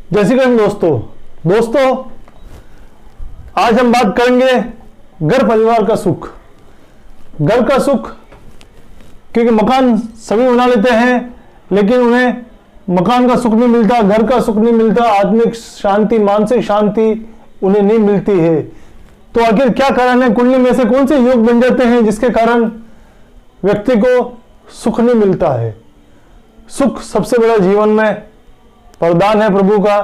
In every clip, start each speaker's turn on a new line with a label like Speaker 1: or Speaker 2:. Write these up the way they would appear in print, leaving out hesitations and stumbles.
Speaker 1: जय श्री कृष्ण दोस्तों, आज हम बात करेंगे घर परिवार का सुख। घर का सुख, क्योंकि मकान सभी बना लेते हैं लेकिन उन्हें मकान का सुख नहीं मिलता, घर का सुख नहीं मिलता, आत्मिक शांति, मानसिक शांति उन्हें नहीं मिलती है। तो आखिर क्या कारण है? कुंडली में से कौन से योग बन जाते हैं जिसके कारण व्यक्ति को सुख नहीं मिलता है? सुख सबसे बड़ा जीवन में वरदान है प्रभु का,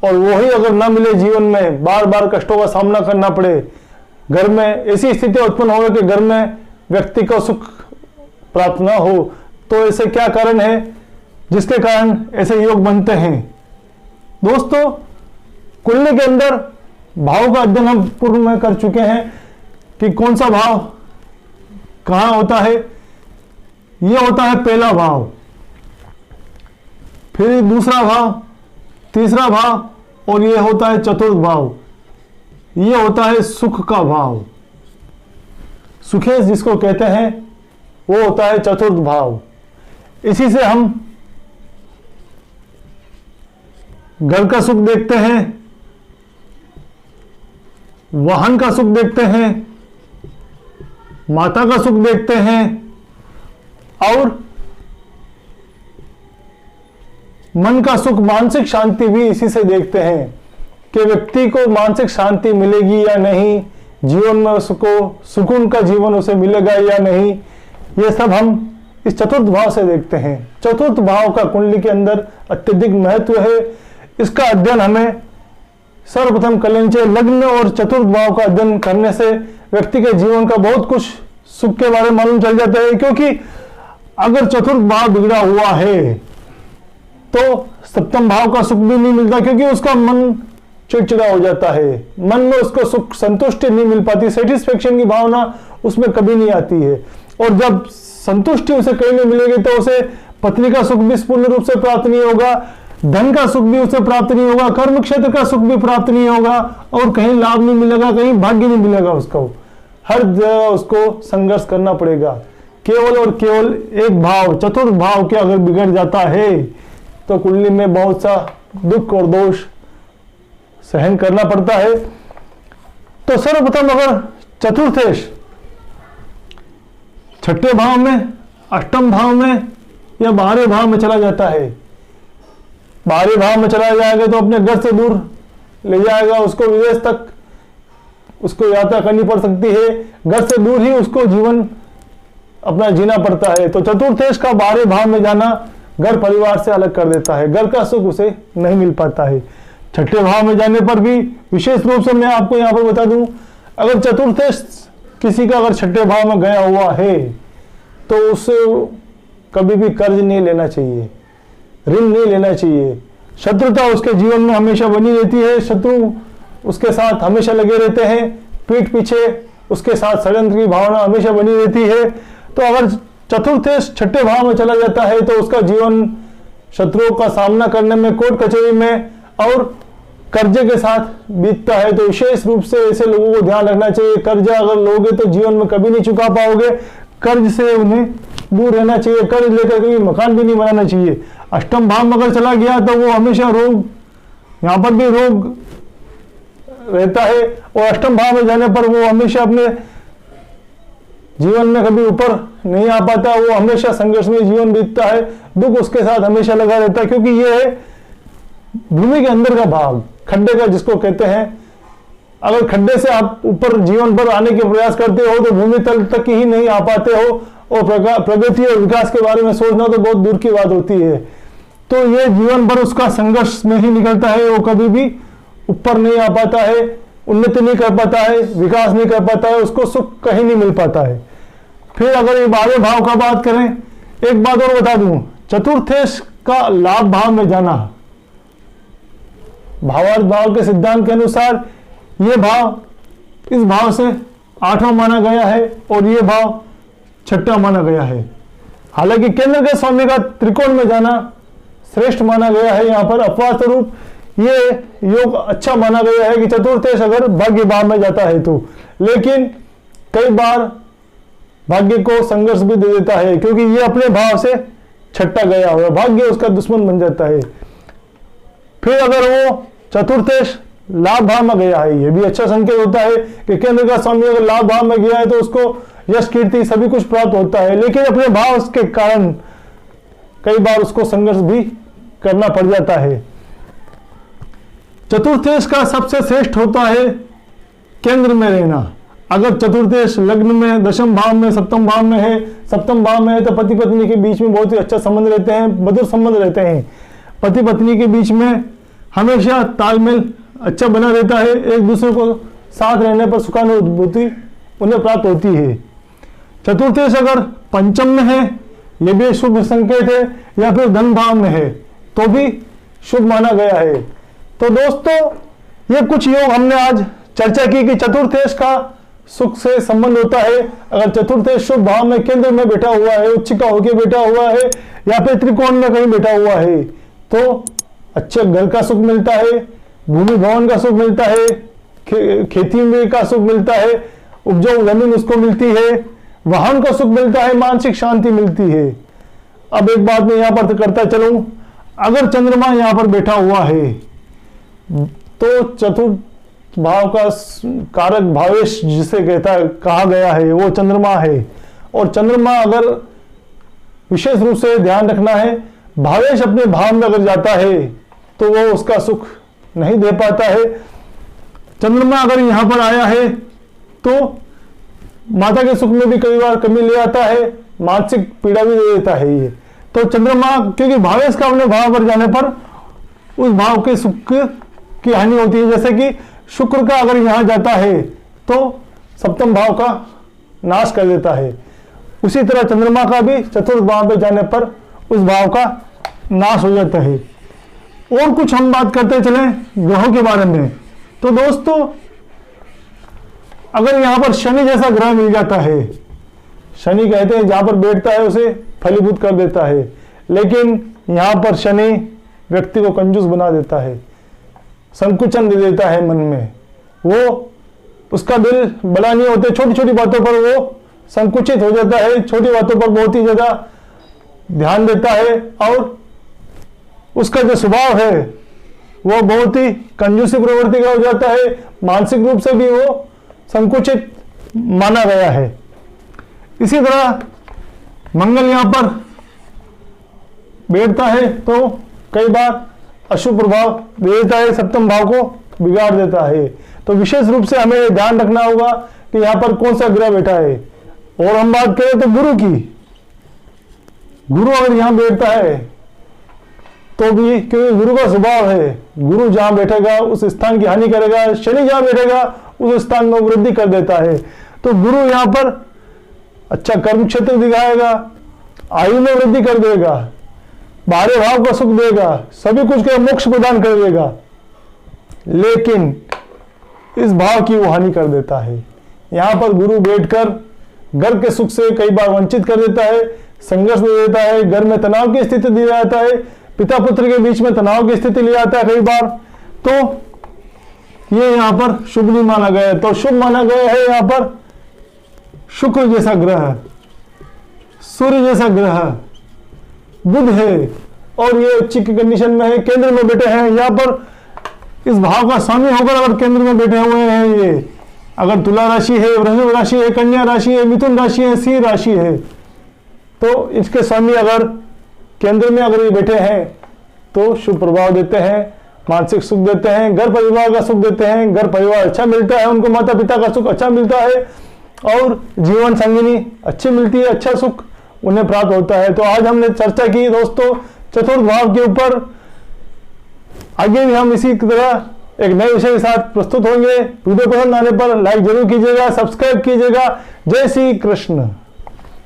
Speaker 1: और वही अगर ना मिले जीवन में, बार बार कष्टों का सामना करना पड़े, घर में ऐसी स्थिति उत्पन्न हो कि घर में व्यक्ति को सुख प्राप्त ना हो, तो ऐसे क्या कारण है जिसके कारण ऐसे योग बनते हैं? दोस्तों, कुंडली के अंदर भाव का अध्ययन हम पूर्व में कर चुके हैं कि कौन सा भाव कहाँ होता है। यह होता है पहला भाव, फिर दूसरा भाव, तीसरा भाव, और यह होता है चतुर्थ भाव। यह होता है सुख का भाव। सुखेश जिसको कहते हैं वो होता है चतुर्थ भाव। इसी से हम घर का सुख देखते हैं, वाहन का सुख देखते हैं, माता का सुख देखते हैं, और मन का सुख, मानसिक शांति भी इसी से देखते हैं कि व्यक्ति को मानसिक शांति मिलेगी या नहीं, जीवन में उसको सुकून का जीवन उसे मिलेगा या नहीं। ये सब हम इस चतुर्थ भाव से देखते हैं। चतुर्थ भाव का कुंडली के अंदर अत्यधिक महत्व है। इसका अध्ययन हमें सर्वप्रथम कर लेना चाहिए। लग्न और चतुर्थ भाव का अध्ययन करने से व्यक्ति के जीवन का बहुत कुछ सुख के बारे में मालूम चल जाता है, क्योंकि अगर चतुर्थ भाव बिगड़ा हुआ है तो सप्तम भाव का सुख भी नहीं मिलता, क्योंकि उसका मन चिड़चिड़ा हो जाता है, मन में उसको सुख, संतुष्टि नहीं मिल पाती, सेटिस्फेक्शन की भावना उसमें कभी नहीं आती है। और जब संतुष्टि उसे कहीं नहीं मिलेगी तो उसे पत्नी का सुख भी पूर्ण रूप से प्राप्त नहीं होगा, धन का सुख भी उसे प्राप्त नहीं होगा, कर्म क्षेत्र का सुख भी प्राप्त नहीं होगा, और कहीं लाभ नहीं मिलेगा, कहीं भाग्य नहीं मिलेगा उसको। हर जगह उसको संघर्ष करना पड़ेगा। केवल और केवल एक भाव, चतुर्थ भाव के अगर बिगड़ जाता है तो कुंडली में बहुत सा दुख और दोष सहन करना पड़ता है। तो सर्वप्रथम अगर चतुर्थेश छठे भाव में, अष्टम भाव में या 12वें भाव में चला जाता है, 12वें भाव में चला जाएगा तो अपने घर से दूर ले जाएगा उसको, विदेश तक उसको यात्रा करनी पड़ सकती है, घर से दूर ही उसको जीवन अपना जीना पड़ता है। तो चतुर्थेश का 12वें भाव में जाना घर परिवार से अलग कर देता है, घर का सुख उसे नहीं मिल पाता है। छठे भाव में जाने पर भी विशेष रूप से मैं आपको यहाँ पर बता दूं, अगर चतुर्थेश किसी का अगर छठे भाव में गया हुआ है तो उसे कभी भी कर्ज नहीं लेना चाहिए, ऋण नहीं लेना चाहिए। शत्रुता उसके जीवन में हमेशा बनी रहती है, शत्रु उसके साथ हमेशा लगे रहते हैं, पीठ पीछे उसके साथ षड्यंत्र की भावना हमेशा बनी रहती है। तो अगर चतुर्थेश छठे भाव में चला जाता है तो उसका जीवन शत्रुओं का सामना करने में, कोर्ट कचहरी में और कर्जे के साथ बीतता है। तो विशेष रूप से ऐसे लोगों को ध्यान रखना चाहिए। कर्जा अगर लोगे तो जीवन में कभी नहीं चुका पाओगे, कर्ज से उन्हें दूर रहना चाहिए, कर्ज लेकर कभी मकान भी नहीं बनाना चाहिए। अष्टम भाव में अगर चला गया तो वो हमेशा रोग, यहाँ पर भी रोग रहता है, और अष्टम भाव में जाने पर वो हमेशा अपने जीवन में कभी ऊपर नहीं आ पाता, वो हमेशा संघर्ष में जीवन बीतता है, दुख उसके साथ हमेशा लगा रहता है, क्योंकि ये है भूमि के अंदर का भाग, खड्डे का जिसको कहते हैं। अगर खड्डे से आप ऊपर जीवन पर आने के प्रयास करते हो तो भूमि तल तक ही नहीं आ पाते हो, और प्रगति और विकास के बारे में सोचना तो बहुत दूर की बात होती है। तो ये जीवन भर उसका संघर्ष में ही निकलता है, वो कभी भी ऊपर नहीं आ पाता है, उन्नति नहीं कर पाता है, विकास नहीं कर पाता है, उसको सुख कहीं नहीं मिल पाता है। फिर अगर ये 12वें भाव का बात करें, एक बात और बता दूं, चतुर्थेश का लाभ भाव में जाना, भावार्थ भाव के सिद्धांत के अनुसार ये भाव इस भाव से 8वां माना गया है और ये भाव 6वां माना गया है। हालांकि केंद्र के स्वामी का त्रिकोण में जाना श्रेष्ठ माना गया है। यहाँ पर अपवाद स्वरूप ये योग अच्छा माना गया है कि चतुर्थेश अगर भाग्य भाव में जाता है तो, लेकिन कई बार भाग्य को संघर्ष भी दे देता है, क्योंकि ये अपने भाव से छट्टा गया हुआ, भाग्य उसका दुश्मन बन जाता है। फिर अगर वो चतुर्थेश लाभ भाव में गया है, ये भी अच्छा संकेत होता है कि केंद्र का स्वामी अगर लाभ भाव में गया है तो उसको यश कीर्ति सभी कुछ प्राप्त होता है, लेकिन अपने भाव के कारण कई बार उसको संघर्ष भी करना पड़ जाता है। चतुर्थेश का सबसे श्रेष्ठ होता है केंद्र में रहना। अगर चतुर्थेश लग्न में, दशम भाव में, सप्तम भाव में है, सप्तम भाव में है तो पति पत्नी के बीच में बहुत ही अच्छा संबंध रहते हैं, मधुर संबंध रहते हैं। पति पत्नी के बीच में हमेशा तालमेल अच्छा बना रहता है, एक दूसरे को साथ रहने पर सुखानुभूति उन्हें प्राप्त होती है। चतुर्थेश अगर पंचम में है, यह भी शुभ संकेत है, या फिर धन भाव में है तो भी शुभ माना गया है। तो दोस्तों, ये कुछ योग हमने आज चर्चा की कि चतुर्थेश का सुख से संबंध होता है। अगर चतुर्थेश शुभ भाव में केंद्र में बैठा हुआ है, उच्चिका होकर बैठा हुआ है, या फिर त्रिकोण में कहीं बैठा हुआ है तो अच्छे घर का सुख मिलता है, भूमि भवन का सुख मिलता है, खेती में का सुख मिलता है, उपजाऊ जमीन उसको मिलती है, वाहन का सुख मिलता है, मानसिक शांति मिलती है। अब एक बात मैं यहाँ पर करता चलूं, अगर चंद्रमा यहाँ पर बैठा हुआ है तो चतुर्थ भाव का कारक भावेश जिसे कहा गया है वो चंद्रमा है। और चंद्रमा अगर विशेष रूप से ध्यान रखना है, भावेश अपने भाव में अगर जाता है तो वो उसका सुख नहीं दे पाता है। चंद्रमा अगर यहाँ पर आया है तो माता के सुख में भी कई बार कमी ले आता है, मानसिक पीड़ा भी दे देता है ये। तो चंद्रमा क्योंकि भावेश का अपने भाव पर जाने पर उस भाव के सुख की हानि होती है। जैसे कि शुक्र का अगर यहाँ जाता है तो सप्तम भाव का नाश कर देता है, उसी तरह चंद्रमा का भी चतुर्थ भाव पे जाने पर उस भाव का नाश हो जाता है। और कुछ हम बात करते चले ग्रहों के बारे में। तो दोस्तों, अगर यहाँ पर शनि जैसा ग्रह मिल जाता है, शनि कहते हैं जहां पर बैठता है उसे फलीभूत कर देता है, लेकिन यहाँ पर शनि व्यक्ति को कंजूस बना देता है, संकुचन दे देता है मन में, वो उसका दिल बड़ा नहीं होते, छोटी छोटी बातों पर वो संकुचित हो जाता है, छोटी बातों पर बहुत ही ज्यादा ध्यान देता है, और उसका जो स्वभाव है वो बहुत ही कंजूसी प्रवृत्ति का हो जाता है, मानसिक रूप से भी वो संकुचित माना गया है। इसी तरह मंगल यहाँ पर बैठता है तो कई बार अशुभ प्रभाव दे देता है, सप्तम भाव को बिगाड़ देता है। तो विशेष रूप से हमें ध्यान रखना होगा कि यहाँ पर कौन सा ग्रह बैठा है। और हम बात करें तो गुरु की, गुरु अगर यहाँ बैठता है तो भी, क्योंकि गुरु का स्वभाव है, गुरु जहां बैठेगा उस स्थान की हानि करेगा, शनि जहां बैठेगा उस स्थान में वृद्धि कर देता है। तो गुरु यहाँ पर अच्छा कर्म क्षेत्र दिखाएगा, आयु में वृद्धि कर देगा, बाहरी भाव का सुख देगा, सभी कुछ का मोक्ष प्रदान कर देगा, लेकिन इस भाव की वो हानि कर देता है। यहाँ पर गुरु बैठकर घर के सुख से कई बार वंचित कर देता है, संघर्ष दे देता है, घर में तनाव की स्थिति दी जाता है, पिता पुत्र के बीच में तनाव की स्थिति ले आता है कई बार। तो ये यहाँ पर शुभ नहीं माना गया है। तो शुभ माना गया है यहाँ पर शुक्र जैसा ग्रह, सूर्य जैसा ग्रह, बुध है, और ये अच्छी कंडीशन में है, केंद्र में बैठे हैं। यहाँ पर इस भाव का स्वामी होकर अगर केंद्र में बैठे हुए हैं, ये अगर तुला राशि है, वृषभ राशि है, कन्या राशि है, मिथुन राशि है, सिंह राशि है, तो इसके स्वामी अगर केंद्र में अगर ये बैठे हैं तो शुभ प्रभाव देते हैं, मानसिक सुख देते हैं, घर परिवार का सुख देते हैं, घर परिवार अच्छा मिलता है, उनको माता पिता का सुख अच्छा मिलता है, और जीवन संगिनी अच्छी मिलती है, अच्छा सुख उन्हें प्राप्त होता है। तो आज हमने चर्चा की दोस्तों चतुर्थ भाव के ऊपर। आगे भी हम इसी तरह एक नए विषय के साथ प्रस्तुत होंगे। वीडियो पसंद आने पर लाइक जरूर कीजिएगा, सब्सक्राइब कीजिएगा। जय श्री कृष्ण।